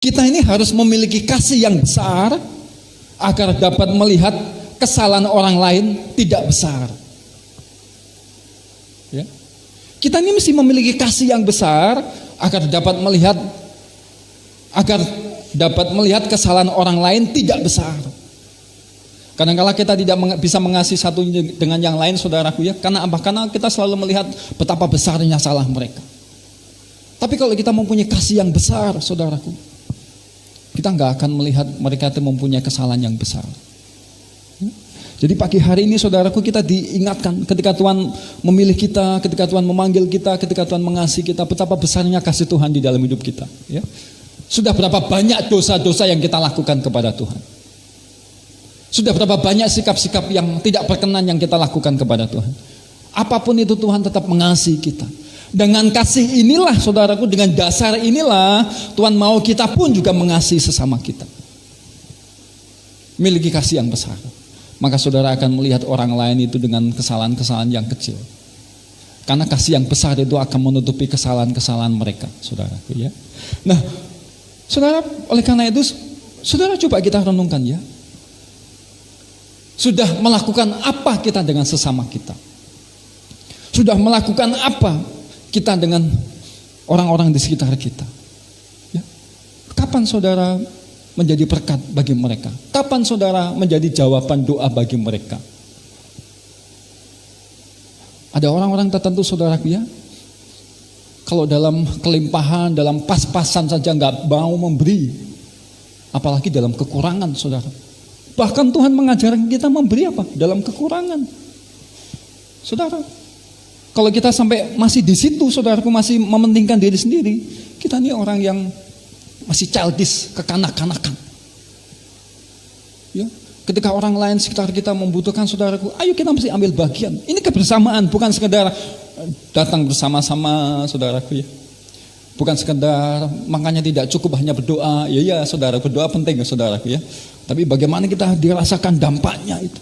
Kita ini harus memiliki kasih yang besar agar dapat melihat kesalahan orang lain tidak besar. Ya. Kita ini mesti memiliki kasih yang besar agar dapat melihat kesalahan orang lain tidak besar. Kadang-kala kita tidak bisa mengasihi satu dengan yang lain, saudaraku ya. Karena apa? Karena kita selalu melihat betapa besarnya salah mereka. Tapi kalau kita mempunyai kasih yang besar, saudaraku, kita nggak akan melihat mereka itu mempunyai kesalahan yang besar. Jadi pagi hari ini saudaraku, kita diingatkan ketika Tuhan memilih kita, ketika Tuhan memanggil kita, ketika Tuhan mengasihi kita, betapa besarnya kasih Tuhan di dalam hidup kita. Ya. Sudah berapa banyak dosa-dosa yang kita lakukan kepada Tuhan. Sudah berapa banyak sikap-sikap yang tidak berkenan yang kita lakukan kepada Tuhan. Apapun itu Tuhan tetap mengasihi kita. Dengan kasih inilah saudaraku, dengan dasar inilah Tuhan mau kita pun juga mengasihi sesama kita. Miliki kasih yang besar. Maka saudara akan melihat orang lain itu dengan kesalahan-kesalahan yang kecil. Karena kasih yang besar itu akan menutupi kesalahan-kesalahan mereka, saudaraku ya. Nah, saudara, oleh karena itu, saudara coba kita renungkan ya. Sudah melakukan apa kita dengan sesama kita? Sudah melakukan apa kita dengan orang-orang di sekitar kita? Ya. Kapan saudara menjadi berkat bagi mereka? Kapan saudara menjadi jawaban doa bagi mereka? Ada orang-orang tertentu saudaraku ya, kalau dalam kelimpahan, dalam pas-pasan saja nggak mau memberi, apalagi dalam kekurangan saudara. Bahkan Tuhan mengajarkan kita memberi apa? Dalam kekurangan. Saudara, kalau kita sampai masih di situ, saudaraku, masih mementingkan diri sendiri, kita ini orang yang masih childish, kekanak-kanakan. Ya, ketika orang lain sekitar kita membutuhkan, saudaraku, ayo kita mesti ambil bagian. Ini kebersamaan, bukan sekedar datang bersama-sama, saudaraku ya. Bukan sekedar, makanya tidak cukup hanya berdoa. Ya, saudara, berdoa penting ya, saudaraku ya. Tapi bagaimana kita dirasakan dampaknya itu.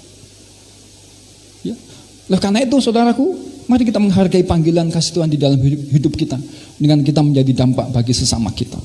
Ya. Oleh karena itu, saudaraku, mari kita menghargai panggilan kasih Tuhan di dalam hidup kita dengan kita menjadi dampak bagi sesama kita.